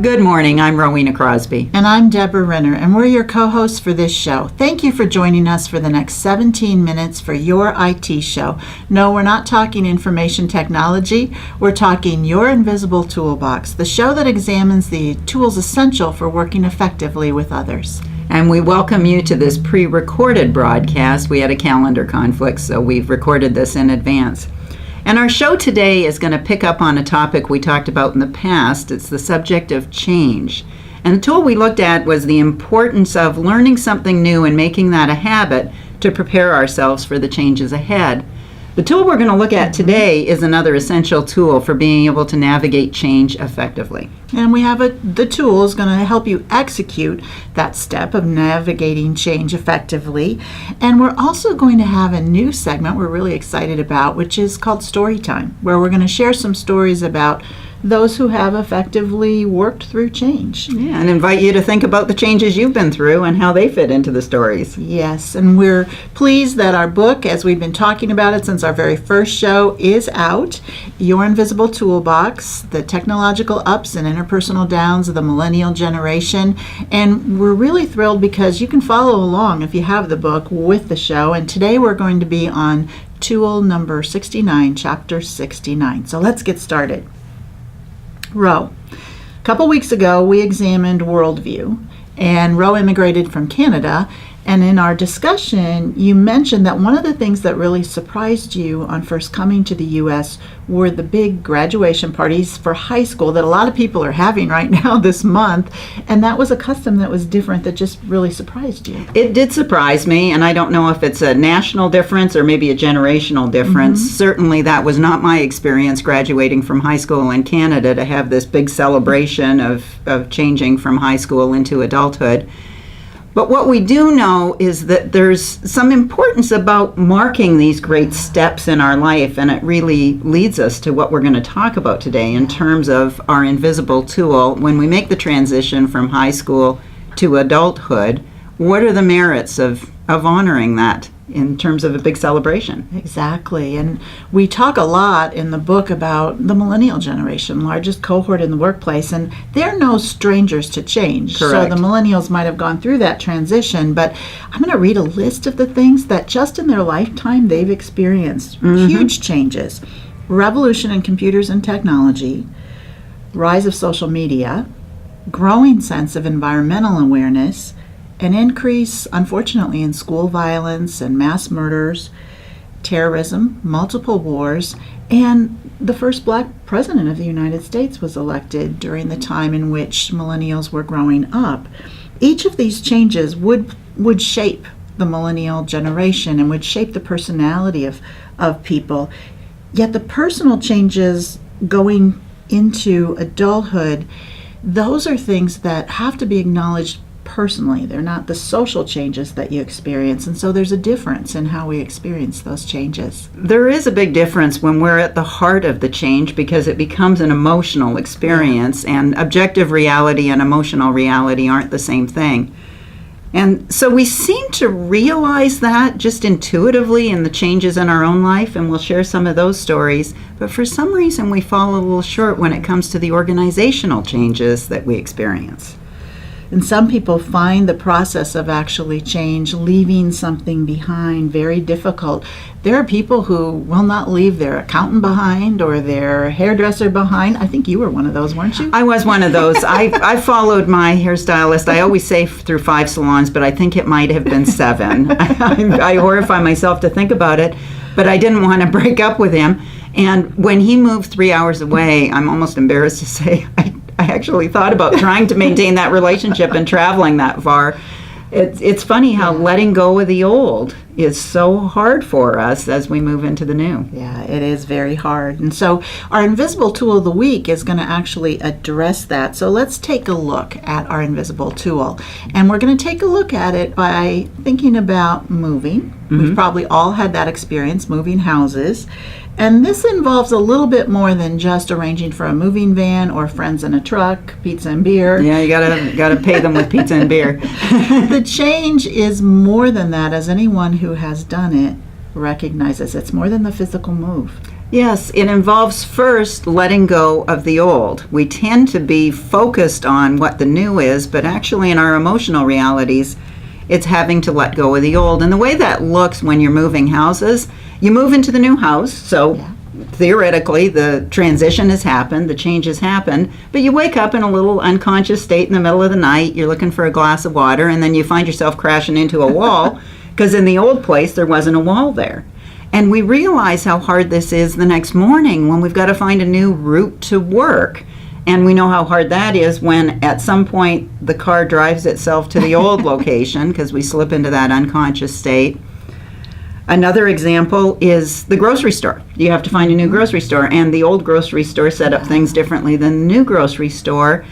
Good morning, I'm Rowena Crosby. And I'm Deborah Renner, and we're your co-hosts for this show. Thank you for joining us for the next 17 minutes for your IT show. No, we're not talking information technology. We're talking Your Invisible Toolbox, the show that examines the tools essential for working effectively with others. And we welcome you to this pre-recorded broadcast. We had a calendar conflict, so we've recorded this in advance. And our show today is going to pick up on a topic we talked about in the past. It's the subject of change. And the tool we looked at was the importance of learning something new and making that a habit to prepare ourselves for the changes ahead. The tool we're going to look at today is another essential tool for being able to navigate change effectively. And we have the tool is going to help you execute that step of navigating change effectively. And we're also going to have a new segment we're really excited about, which is called Story Time, where we're going to share some stories about those who have effectively worked through change. Yeah, and invite you to think about the changes you've been through and how they fit into the stories. Yes, and we're pleased that our book, as we've been talking about it since our very first show, is out. Your Invisible Toolbox, the technological ups and interpersonal downs of the millennial generation. And we're really thrilled because you can follow along if you have the book with the show. And today we're going to be on tool number 69, chapter 69. So let's get started. Ro, a couple weeks ago we examined worldview, and Ro immigrated from Canada, and in our discussion you mentioned that one of the things that really surprised you on first coming to the U.S. were the big graduation parties for high school that a lot of people are having right now this month, and that was a custom that was different that just really surprised you. It did surprise me, and I don't know if it's a national difference or maybe a generational difference. Certainly that was not my experience graduating from high school in Canada to have this big celebration of changing from high school into adulthood. But what we do know is that there's some importance about marking these great steps in our life, and it really leads us to what we're going to talk about today in terms of our invisible tool. When we make the transition from high school to adulthood, what are the merits of honoring that in terms of a big celebration? Exactly. And we talk a lot in the book about the millennial generation, largest cohort in the workplace, and they're no strangers to change. Correct. So the millennials might have gone through that transition, but I'm going to read a list of the things that just in their lifetime they've experienced. Huge changes. Revolution in computers and technology, rise of social media, growing sense of environmental awareness, an increase, unfortunately, in school violence and mass murders, terrorism, multiple wars, and the first black president of the United States was elected during the time in which millennials were growing up. Each of these changes would shape the millennial generation and would shape the personality of people. Yet the personal changes going into adulthood, those are things that have to be acknowledged personally. They're not the social changes that you experience, and so there's a difference in how we experience those changes. There is a big difference when we're at the heart of the change because it becomes an emotional experience, and objective reality and emotional reality aren't the same thing. And so we seem to realize that just intuitively in the changes in our own life, and we'll share some of those stories, but for some reason we fall a little short when it comes to the organizational changes that we experience. And some people find the process of actually change, leaving something behind, very difficult. There are people who will not leave their accountant behind or their hairdresser behind. I think you were one of those, weren't you? I was one of those. I followed my hairstylist. I always say through 5 salons, but I think it might have been 7. I horrify myself to think about it, but I didn't want to break up with him. And when he moved 3 hours away, I'm almost embarrassed to say, I actually thought about trying to maintain that relationship and traveling that far. It's funny how letting go of the old is so hard for us as we move into the new. Yeah, it is very hard. And so our invisible tool of the week is going to actually address that. So let's take a look at our invisible tool. And we're going to take a look at it by thinking about moving. We've probably all had that experience, moving houses. And this involves a little bit more than just arranging for a moving van or friends in a truck, pizza and beer. Yeah, you gotta pay them with pizza and beer. The change is more than that, as anyone who has done it recognizes. It's more than the physical move. Yes, it involves first letting go of the old. We tend to be focused on what the new is, but actually in our emotional realities, it's having to let go of the old. And the way that looks when you're moving houses, you move into the new house, so theoretically the transition has happened, the change has happened, but you wake up in a little unconscious state in the middle of the night, you're looking for a glass of water, and then you find yourself crashing into a wall because in the old place there wasn't a wall there. And we realize how hard this is the next morning when we've got to find a new route to work. And we know how hard that is when at some point the car drives itself to the old location because we slip into that unconscious state. Another example is the grocery store. You have to find a new grocery store, and the old grocery store set up things differently than the new grocery store.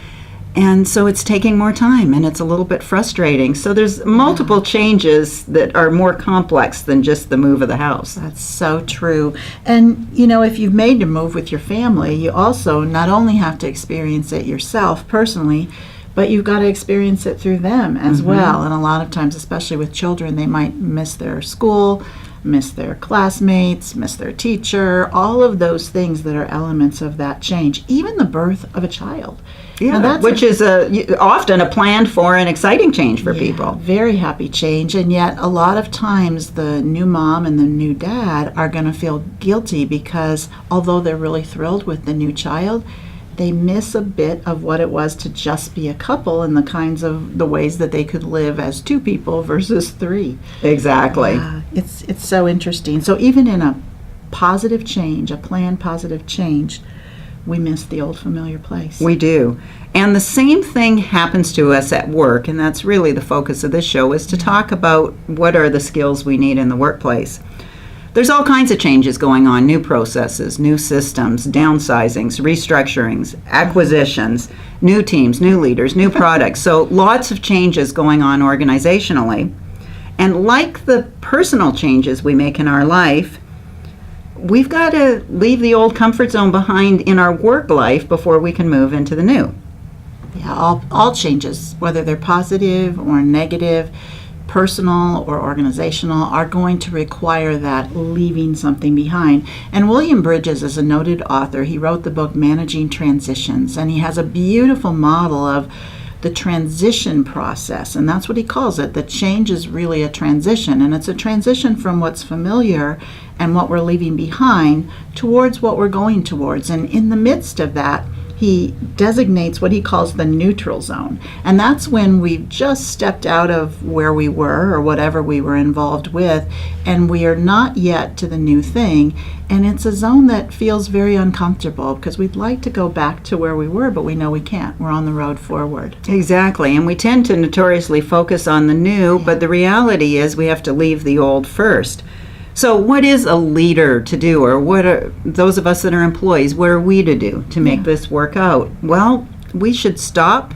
And so it's taking more time, and it's a little bit frustrating. So there's multiple changes that are more complex than just the move of the house. That's so true. And, you know, if you've made a move with your family, you also not only have to experience it yourself personally, but you've got to experience it through them as well. And a lot of times, especially with children, they might miss their school, miss their classmates, miss their teacher, all of those things that are elements of that change, even the birth of a child. Yeah, which is often a planned for and exciting change for people. Very happy change, and yet a lot of times the new mom and the new dad are going to feel guilty because although they're really thrilled with the new child, they miss a bit of what it was to just be a couple and the kinds of the ways that they could live as two people versus three. Exactly. It's so interesting. So even in a positive change, a planned positive change, we miss the old familiar place. We do. And the same thing happens to us at work, and that's really the focus of this show, is to talk about what are the skills we need in the workplace. There's all kinds of changes going on, new processes, new systems, downsizings, restructurings, acquisitions, new teams, new leaders, new products. So lots of changes going on organizationally. And like the personal changes we make in our life, we've got to leave the old comfort zone behind in our work life before we can move into the new. Yeah, all changes, whether they're positive or negative, personal or organizational, are going to require that leaving something behind. And William Bridges is a noted author. He wrote the book Managing Transitions, and he has a beautiful model of the transition process, and that's what he calls it. The change is really a transition, and it's a transition from what's familiar and what we're leaving behind towards what we're going towards. And in the midst of that, he designates what he calls the neutral zone. And that's when we've just stepped out of where we were or whatever we were involved with, and we are not yet to the new thing. And it's a zone that feels very uncomfortable because we'd like to go back to where we were, but we know we can't. We're on the road forward. Exactly. And we tend to notoriously focus on the new, but the reality is we have to leave the old first. So what is a leader to do, or what are those of us that are employees, what are we to do to make this work out? Well, we should stop,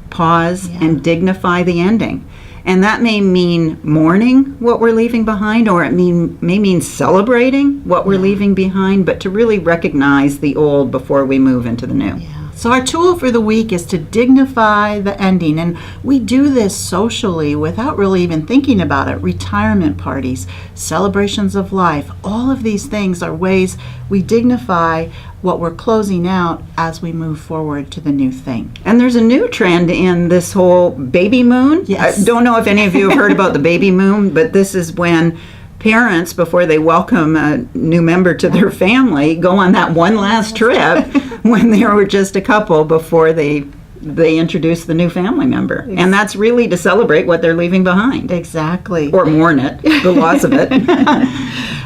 pause, and dignify the ending. And that may mean mourning what we're leaving behind, or it may mean celebrating what we're leaving behind, but to really recognize the old before we move into the new. So our tool for the week is to dignify the ending, and we do this socially without really even thinking about it. Retirement parties, celebrations of life, all of these things are ways we dignify what we're closing out as we move forward to the new thing. And there's a new trend in this whole baby moon. Yes. I don't know if any of you have heard about the baby moon, but this is when parents, before they welcome a new member to their family, go on that one last trip when they were just a couple before they introduce the new family member. And that's really to celebrate what they're leaving behind. Exactly. Or mourn it, the loss of it.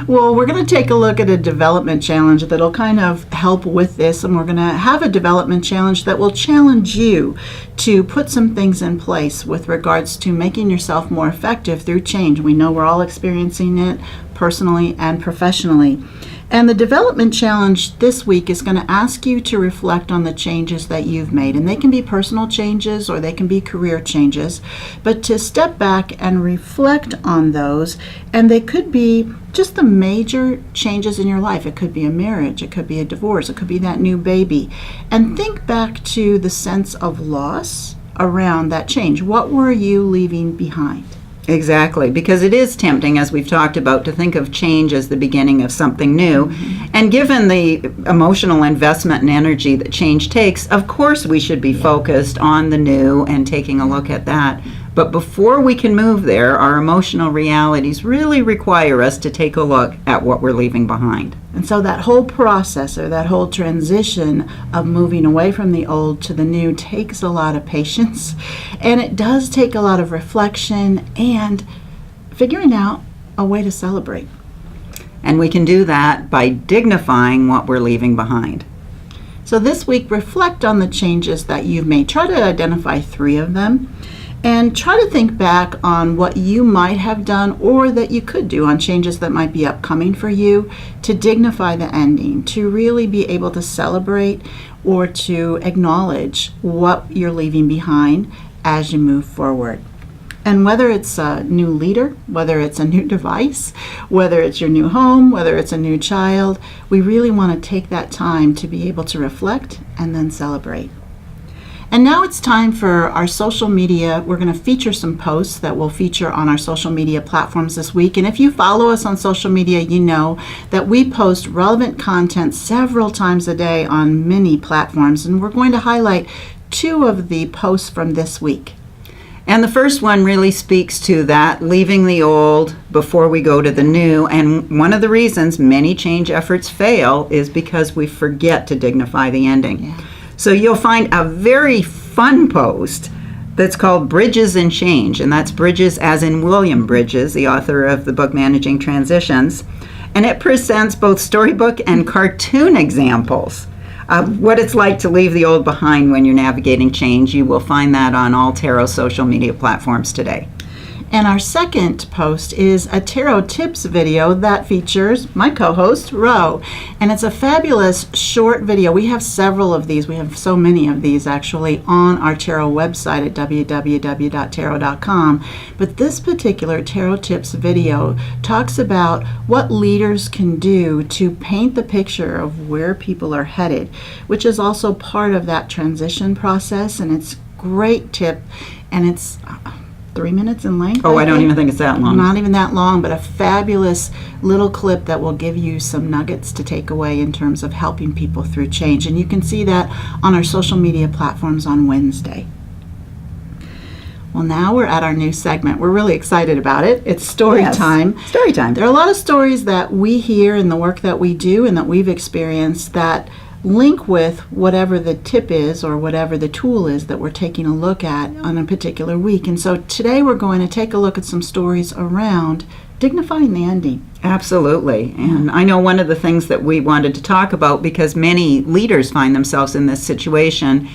Well, we're going to take a look at a development challenge that'll kind of help with this, and we're going to have a development challenge that will challenge you to put some things in place with regards to making yourself more effective through change. We know we're all experiencing it personally and professionally. And the development challenge this week is going to ask you to reflect on the changes that you've made. And they can be personal changes or they can be career changes. But to step back and reflect on those. And they could be just the major changes in your life. It could be a marriage. It could be a divorce. It could be that new baby. And think back to the sense of loss around that change. What were you leaving behind? Exactly, because it is tempting, as we've talked about, to think of change as the beginning of something new. And given the emotional investment and energy that change takes, of course we should be focused on the new and taking a look at that. But before we can move there, our emotional realities really require us to take a look at what we're leaving behind. And so that whole process, or that whole transition of moving away from the old to the new, takes a lot of patience, and it does take a lot of reflection and figuring out a way to celebrate. And we can do that by dignifying what we're leaving behind. So this week, reflect on the changes that you've made. Try to identify 3 of them. And try to think back on what you might have done or that you could do on changes that might be upcoming for you to dignify the ending, to really be able to celebrate or to acknowledge what you're leaving behind as you move forward. And whether it's a new leader, whether it's a new device, whether it's your new home, whether it's a new child, we really want to take that time to be able to reflect and then celebrate. And now it's time for our social media. We're going to feature some posts that we'll feature on our social media platforms this week. And if you follow us on social media, you know that we post relevant content several times a day on many platforms. And we're going to highlight 2 of the posts from this week. And the first one really speaks to that, leaving the old before we go to the new. And one of the reasons many change efforts fail is because we forget to dignify the ending. Yeah. So you'll find a very fun post that's called Bridges and Change, and that's Bridges as in William Bridges, the author of the book Managing Transitions. And it presents both storybook and cartoon examples of what it's like to leave the old behind when you're navigating change. You will find that on all Tero social media platforms today. And our second post is a Tero tips video that features my co-host, Ro. And it's a fabulous short video. We have several of these. We have so many of these actually on our Tero website at www.tero.com. But this particular Tero tips video talks about what leaders can do to paint the picture of where people are headed, which is also part of that transition process. And it's a great tip, and it's 3 minutes in length. Oh, I don't even think it's that long. Not even that long, but a fabulous little clip that will give you some nuggets to take away in terms of helping people through change. And you can see that on our social media platforms on Wednesday. Well, now we're at our new segment. We're really excited about it. It's story time. Story time. There are a lot of stories that we hear in the work that we do and that we've experienced that link with whatever the tip is or whatever the tool is that we're taking a look at on a particular week. And so today we're going to take a look at some stories around dignifying the ending. Absolutely. And I know one of the things that we wanted to talk about, because many leaders find themselves in this situation,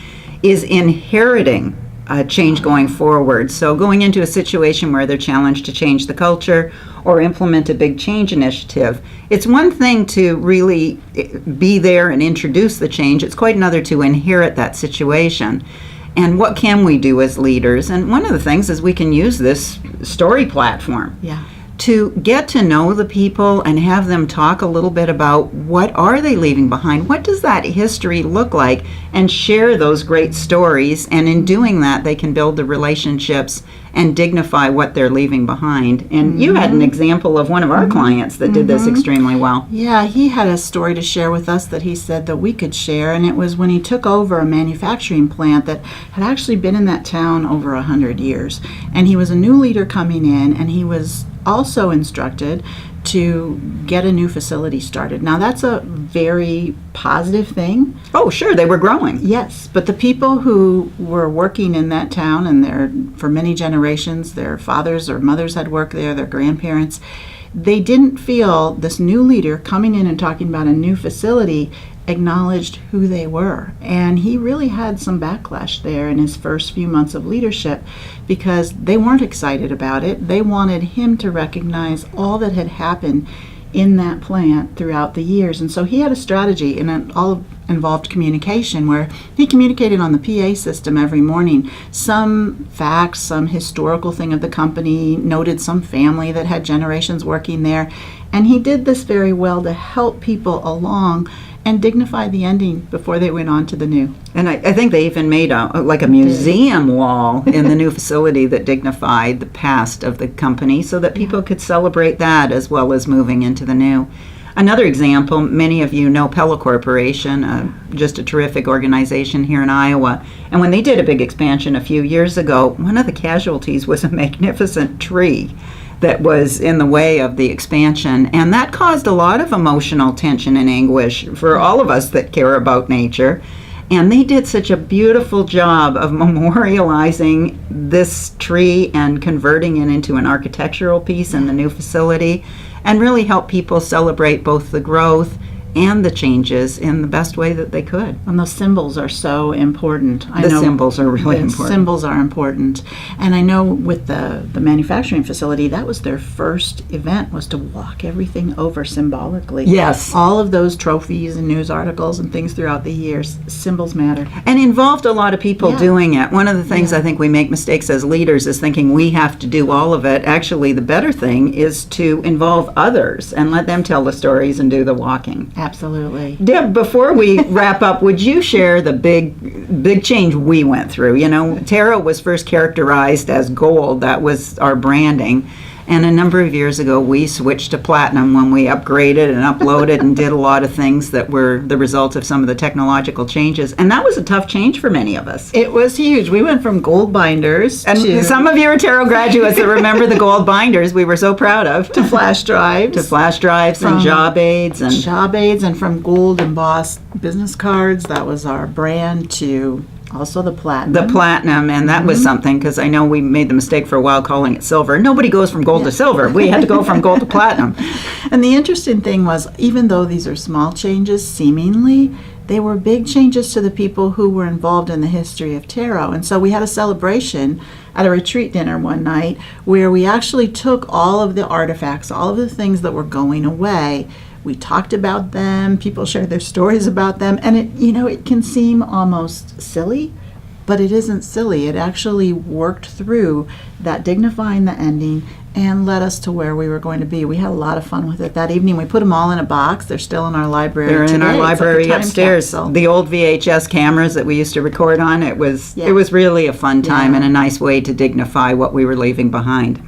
is inheriting change going forward. So going into a situation where they're challenged to change the culture or implement a big change initiative, it's one thing to really be there and introduce the change. It's quite another to inherit that situation. And what can we do as leaders? And one of the things is we can use this story platform. Yeah. To get to know the people and have them talk a little bit about what are they leaving behind, what does that history look like, and share those great stories. And in doing that, they can build the relationships and dignify what they're leaving behind. And you had an example of one of our clients that did this extremely well. Yeah, he had a story to share with us that he said that we could share, and it was when he took over a manufacturing plant that had actually been in that town over 100 years. And he was a new leader coming in, and he was also instructed to get a new facility started. Now, that's a very positive thing. Oh, sure, they were growing. Yes, but the people who were working in that town, and for many generations, their fathers or mothers had worked there, their grandparents, they didn't feel this new leader coming in and talking about a new facility acknowledged who they were. And he really had some backlash there in his first few months of leadership because they weren't excited about it. They wanted him to recognize all that had happened in that plant throughout the years. And so he had a strategy, and it all involved communication, where he communicated on the PA system every morning some facts, some historical thing of the company, noted some family that had generations working there. And he did this very well to help people along and dignified the ending before they went on to the new. And I think they even made a museum wall in the new facility that dignified the past of the company so that people could celebrate that as well as moving into the new. Another example, many of you know Pella Corporation, just a terrific organization here in Iowa. And when they did a big expansion a few years ago, one of the casualties was a magnificent tree that was in the way of the expansion. And that caused a lot of emotional tension and anguish for all of us that care about nature. And they did such a beautiful job of memorializing this tree and converting it into an architectural piece in the new facility, and really help people celebrate both the growth and the changes in the best way that they could. And those symbols are so important. Symbols are really important. Symbols are important. And I know with the manufacturing facility, that was their first event, was to walk everything over symbolically. Yes. All of those trophies and news articles and things throughout the years, symbols matter. And involved a lot of people doing it. One of the things I think we make mistakes as leaders is thinking we have to do all of it. Actually, the better thing is to involve others and let them tell the stories and do the walking. Absolutely. Deb, before we wrap up, would you share the big change we went through? You know, Tero was first characterized as gold. That was our branding. And a number of years ago, we switched to platinum when we upgraded and uploaded and did a lot of things that were the result of some of the technological changes. And that was a tough change for many of us. It was huge. We went from gold binders and some of you are Tero graduates that remember the gold binders we were so proud of. To flash drives. And job aids. And from gold embossed business cards. That was our brand, to also the platinum. And that was something, because I know we made the mistake for a while calling it silver. Nobody goes from gold to silver. We had to go from gold to platinum. And the interesting thing was, even though these are small changes, seemingly, they were big changes to the people who were involved in the history of Tero. And so we had a celebration at a retreat dinner one night where we actually took all of the artifacts, all of the things that were going away. We talked about them, people shared their stories about them, and it can seem almost silly, but it isn't silly. It actually worked through that dignifying the ending and led us to where we were going to be. We had a lot of fun with it that evening. We put them all in a box. They're still in our library. They're today. in our library like upstairs. Capsule. The old VHS cameras that we used to record on, it was really a fun time and a nice way to dignify what we were leaving behind.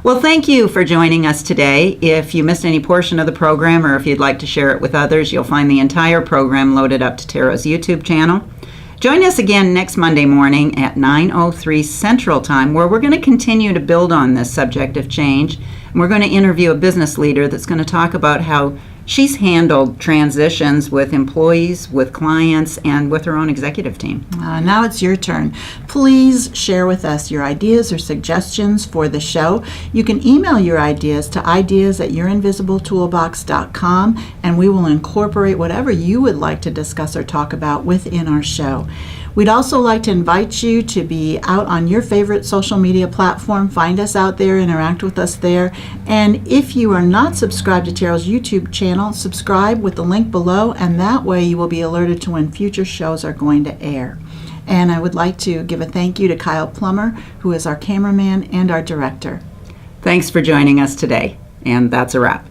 Well, thank you for joining us today. If you missed any portion of the program, or if you'd like to share it with others, you'll find the entire program loaded up to Tero's YouTube channel. Join us again next Monday morning at 9:03 Central Time, where we're going to continue to build on this subject of change. And we're going to interview a business leader that's going to talk about how she's handled transitions with employees, with clients, and with her own executive team. Now it's your turn. Please share with us your ideas or suggestions for the show. You can email your ideas to ideas@yourinvisibletooolbox.com, and we will incorporate whatever you would like to discuss or talk about within our show. We'd also like to invite you to be out on your favorite social media platform. Find us out there, interact with us there. And if you are not subscribed to Tero's YouTube channel, subscribe with the link below, and that way you will be alerted to when future shows are going to air. And I would like to give a thank you to Kyle Plummer, who is our cameraman and our director. Thanks for joining us today, and that's a wrap.